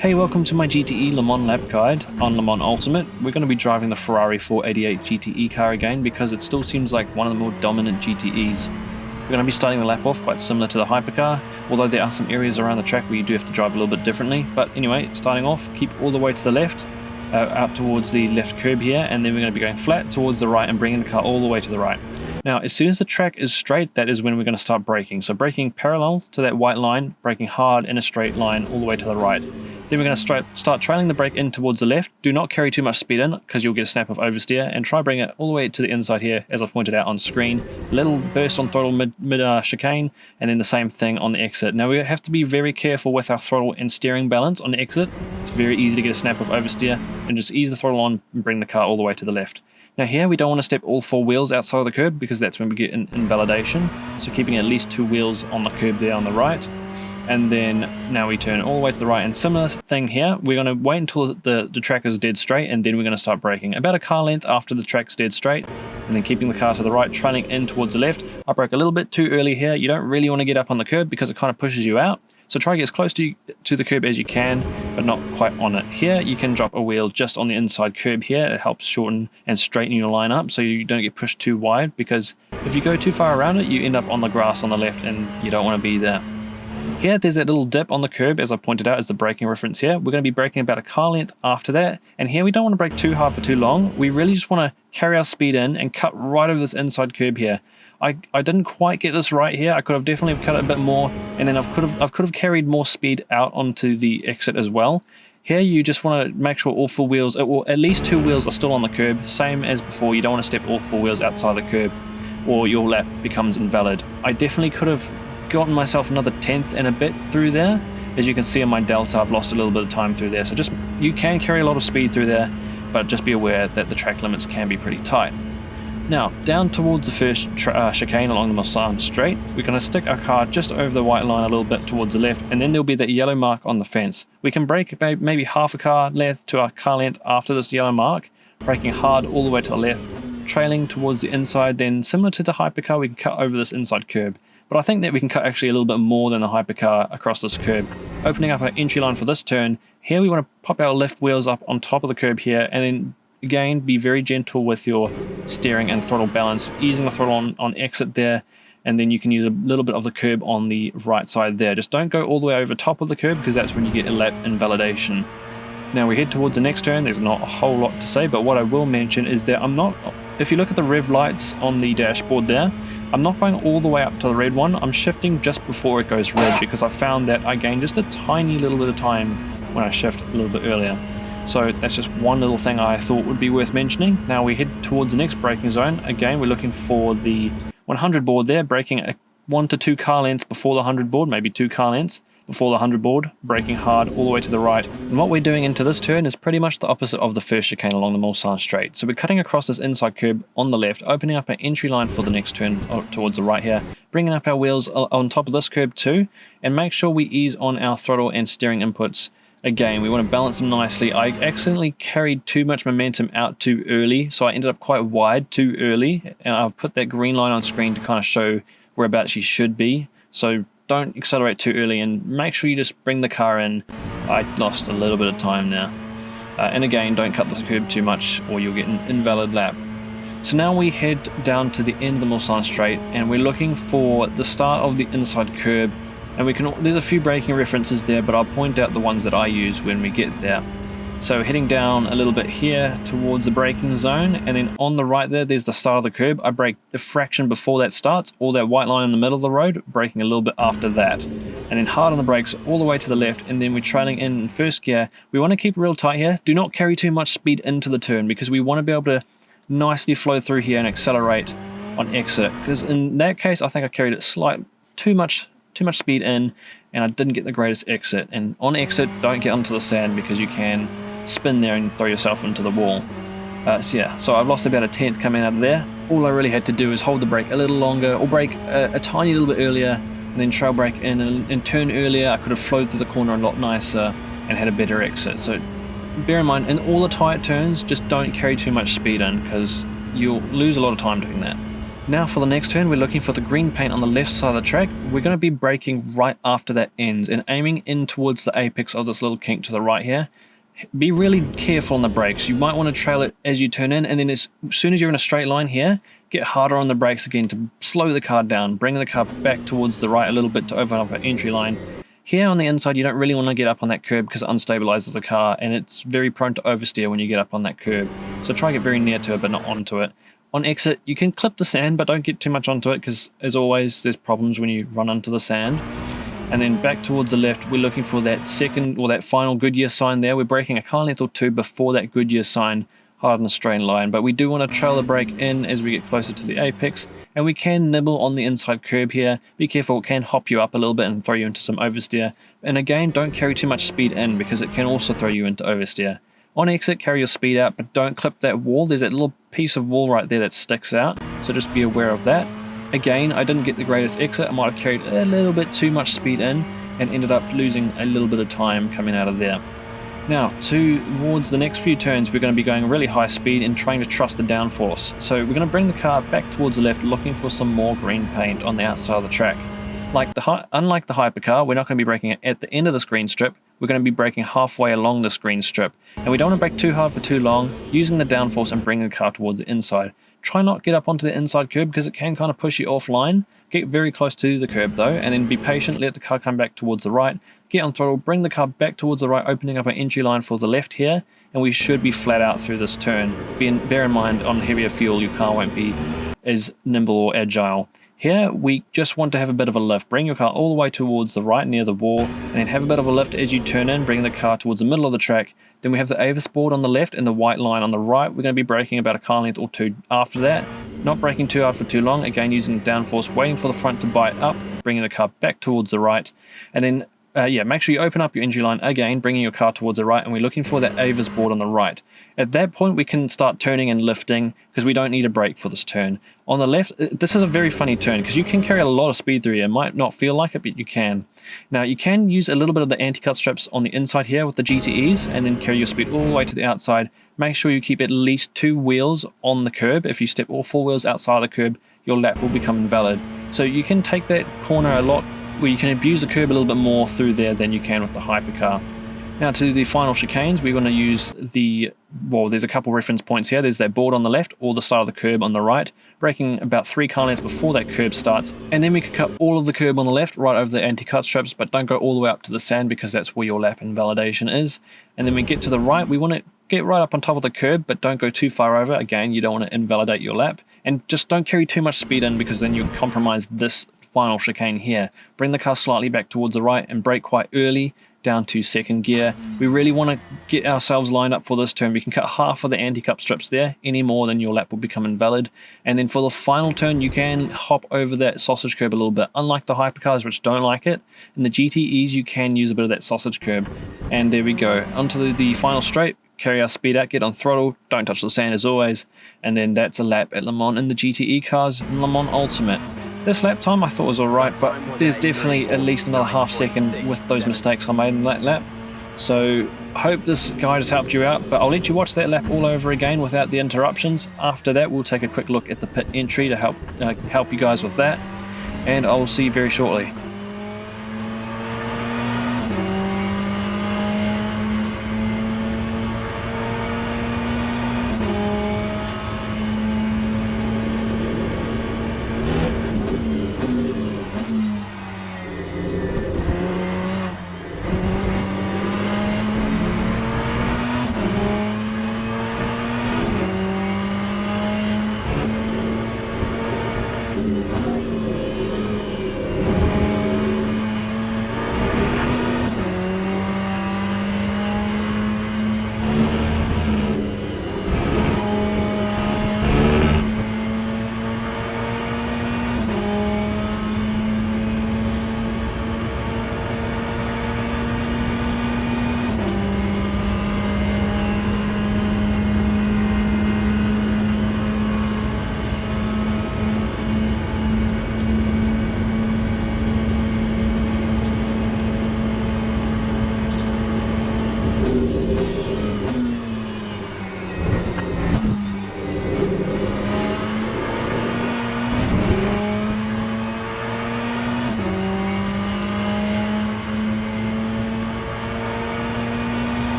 Hey, welcome to my GTE Le Mans lap guide on Le Mans Ultimate. We're going to be driving the Ferrari 488 GTE car again because it still seems like one of the more dominant GTEs. We're going to be starting the lap off quite similar to the hypercar, although there are some areas around the track where you do have to drive a little bit differently. But anyway, starting off, keep all the way to the left, out towards the left curb here, and then we're going to be going flat towards the right and bringing the car all the way to the right. Now, as soon as the track is straight, that is when we're going to start braking. So braking parallel to that white line, braking hard in a straight line all the way to the right. Then we're going to start trailing the brake in towards the left. Do not carry too much speed in because you'll get a snap of oversteer, and try bring it all the way to the inside here, as I've pointed out on screen. Little burst on throttle mid chicane, and then the same thing on the exit. Now we have to be very careful with our throttle and steering balance on the exit. It's very easy to get a snap of oversteer, and just ease the throttle on and bring the car all the way to the left. Now here we don't want to step all four wheels outside of the curb because that's when we get an invalidation. So keeping at least two wheels on the curb there on the right. And then now we turn all the way to the right, and similar thing here, we're going to wait until the track is dead straight, and then we're going to start braking about a car length after the track's dead straight, and then keeping the car to the right, trailing in towards the left. I brake a little bit too early here. You don't really want to get up on the curb because it kind of pushes you out, so try to get as close to the curb as you can, but not quite on it. Here you can drop a wheel just on the inside curb here. It helps shorten and straighten your line up so you don't get pushed too wide, because if you go too far around it, you end up on the grass on the left, and you don't want to be there. Here, there's that little dip on the curb, as I pointed out, as the braking reference here. We're going to be braking about a car length after that, and here we don't want to brake too hard for too long. We really just want to carry our speed in and cut right over this inside curb here. I didn't quite get this right here. I could have definitely cut it a bit more, and then I could have carried more speed out onto the exit as well. Here you just want to make sure all four wheels, or at least two wheels, are still on the curb, same as before. You don't want to step all four wheels outside the curb, or your lap becomes invalid. I definitely could have gotten myself another tenth and a bit through there. As you can see on my delta, I've lost a little bit of time through there. So you can carry a lot of speed through there, but just be aware that the track limits can be pretty tight. Now, down towards the first chicane along the Mulsanne straight, we're going to stick our car just over the white line a little bit towards the left, and then there'll be that yellow mark on the fence. We can brake maybe half a car length to our car length after this yellow mark, braking hard all the way to the left, trailing towards the inside. Then, similar to the hypercar, we can cut over this inside curb. But I think that we can cut actually a little bit more than the hypercar across this curb. Opening up our entry line for this turn, here we want to pop our left wheels up on top of the curb here, and then again be very gentle with your steering and throttle balance, easing the throttle on exit there, and then you can use a little bit of the curb on the right side there. Just don't go all the way over top of the curb because that's when you get a lap invalidation. Now we head towards the next turn. There's not a whole lot to say, but what I will mention is that if you look at the rev lights on the dashboard there, I'm not going all the way up to the red one. I'm shifting just before it goes red because I found that I gain just a tiny little bit of time when I shift a little bit earlier. So that's just one little thing I thought would be worth mentioning. Now we head towards the next braking zone. Again, we're looking for the 100 board there, braking 1 to 2 car lengths before the 100 board, maybe 2 car lengths before the 100 board, braking hard all the way to the right. And what we're doing into this turn is pretty much the opposite of the first chicane along the Mulsanne straight. So we're cutting across this inside curb on the left, opening up our entry line for the next turn towards the right here, bringing up our wheels on top of this curb too, and make sure we ease on our throttle and steering inputs. Again, we want to balance them nicely. I accidentally carried too much momentum out too early, so I ended up quite wide too early, and I've put that green line on screen to kind of show whereabouts you should be. So don't accelerate too early, and make sure you just bring the car in. I lost a little bit of time there. And again, don't cut the curb too much or you'll get an invalid lap. So now we head down to the end of the Mulsanne straight, and we're looking for the start of the inside curb. And there's a few braking references there, but I'll point out the ones that I use when we get there. So heading down a little bit here towards the braking zone, and then on the right there's the start of the curb. I brake a fraction before that starts, or that white line in the middle of the road, braking a little bit after that. And then hard on the brakes all the way to the left, and then we're trailing in first gear. We want to keep real tight here. Do not carry too much speed into the turn because we want to be able to nicely flow through here and accelerate on exit. Because in that case, I think I carried it too much speed in, and I didn't get the greatest exit. And on exit, don't get onto the sand because you can spin there and throw yourself into the wall. So I've lost about a tenth coming out of there. All I really had to do is hold the brake a little longer, or brake a tiny little bit earlier, and then trail brake in and turn earlier. I could have flowed through the corner a lot nicer and had a better exit. So bear in mind, in all the tight turns, just don't carry too much speed in because you'll lose a lot of time doing that. Now for the next turn, we're looking for the green paint on the left side of the track. We're going to be braking right after that ends and aiming in towards the apex of this little kink to the right here. Be really careful on the brakes. You might want to trail it as you turn in, and then as soon as you're in a straight line here, get harder on the brakes again to slow the car down, bring the car back towards the right a little bit to open up an entry line. Here on the inside, you don't really want to get up on that curb because it unstabilizes the car, and it's very prone to oversteer when you get up on that curb. So try to get very near to it, but not onto it. On exit, you can clip the sand, but don't get too much onto it because, as always, there's problems when you run into the sand. And then back towards the left, we're looking for that second or that final Goodyear sign there. We're braking a car length or two before that Goodyear sign, hard in a straight line. But we do want to trail the brake in as we get closer to the apex. And we can nibble on the inside curb here. Be careful, it can hop you up a little bit and throw you into some oversteer. And again, don't carry too much speed in because it can also throw you into oversteer. On exit, carry your speed out, but don't clip that wall. There's that little piece of wall right there that sticks out. So just be aware of that. Again, I didn't get the greatest exit. I might have carried a little bit too much speed in and ended up losing a little bit of time coming out of there. Now, towards the next few turns, we're going to be going really high speed and trying to trust the downforce. So we're going to bring the car back towards the left, looking for some more green paint on the outside of the track. Unlike the hypercar, we're not going to be braking at the end of this green strip. We're going to be braking halfway along this green strip. And we don't want to brake too hard for too long, using the downforce and bringing the car towards the inside. Try not get up onto the inside curb because it can kind of push you offline. Get very close to the curb though, and then be patient, let the car come back towards the right. Get on throttle, bring the car back towards the right, opening up an entry line for the left here, and we should be flat out through this turn. Bear in mind, on heavier fuel, your car won't be as nimble or agile. Here, we just want to have a bit of a lift. Bring your car all the way towards the right near the wall, and then have a bit of a lift as you turn in, bring the car towards the middle of the track. Then we have the oversport on the left and the white line on the right. We're going to be braking about a car length or two after that. Not braking too hard for too long. Again, using the downforce, waiting for the front to bite up, bringing the car back towards the right. And then, make sure you open up your entry line again, bringing your car towards the right. And we're looking for that oversport on the right. At that point, we can start turning and lifting because we don't need a brake for this turn. On the left, this is a very funny turn because you can carry a lot of speed through here. It might not feel like it, but you can. Now, you can use a little bit of the anti-cut strips on the inside here with the GTEs and then carry your speed all the way to the outside. Make sure you keep at least 2 wheels on the curb. If you step all 4 wheels outside the curb, your lap will become invalid. So you can take that corner a lot, where you can abuse the curb a little bit more through there than you can with the hypercar. Now to the final chicanes, we're going to use there's a couple reference points here. There's that board on the left or the side of the curb on the right, braking about 3 car lengths before that curb starts. And then we can cut all of the curb on the left right over the anti-cut strips, but don't go all the way up to the sand because that's where your lap invalidation is. And then we get to the right, we want to get right up on top of the curb, but don't go too far over. Again, you don't want to invalidate your lap. And just don't carry too much speed in because then you compromise this final chicane here. Bring the car slightly back towards the right and brake quite early down to second gear. We really want to get ourselves lined up for this turn. We can cut half of the anti-cup strips there. Any more, then your lap will become invalid. And then for the final turn, you can hop over that sausage curb a little bit. Unlike the hypercars, which don't like it, in the GTEs, you can use a bit of that sausage curb. And there we go. Onto the final straight. Carry our speed out, get on throttle, don't touch the sand as always. And then that's a lap at Le Mans in the GTE cars in Le Mans Ultimate. This lap time I thought was alright, but there's definitely at least another half second with those mistakes I made in that lap. So I hope this guide has helped you out, but I'll let you watch that lap all over again without the interruptions. After that, we'll take a quick look at the pit entry to help you guys with that, and I'll see you very shortly.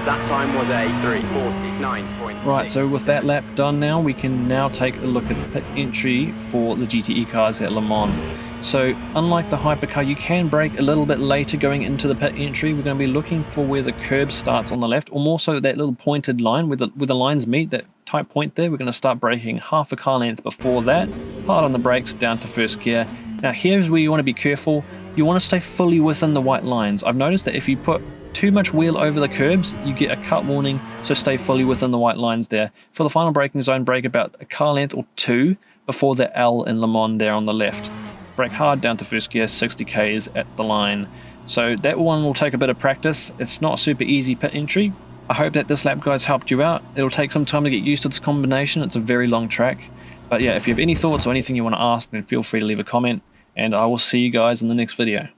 That time was a 3:49.6. Right, so with that lap done now, we can now take a look at the pit entry for the GTE cars at Le Mans. So unlike the hypercar, you can brake a little bit later going into the pit entry. We're going to be looking for where the curb starts on the left, or more so that little pointed line where the lines meet, that tight point there. We're going to start braking half a car length before that, hard on the brakes down to first gear. Now here's where you want to be careful. You want to stay fully within the white lines. I've noticed that if you put too much wheel over the curbs, you get a cut warning, so stay fully within the white lines there. For the final braking zone, brake about a car length or two before the L in Le Mans there on the left. Brake hard down to first gear, 60 k's at the line. So that one will take a bit of practice. It's not super easy pit entry. I hope that this lap guide's helped you out. It'll take some time to get used to this combination. It's a very long track. But yeah, if you have any thoughts or anything you want to ask, then feel free to leave a comment, and I will see you guys in the next video.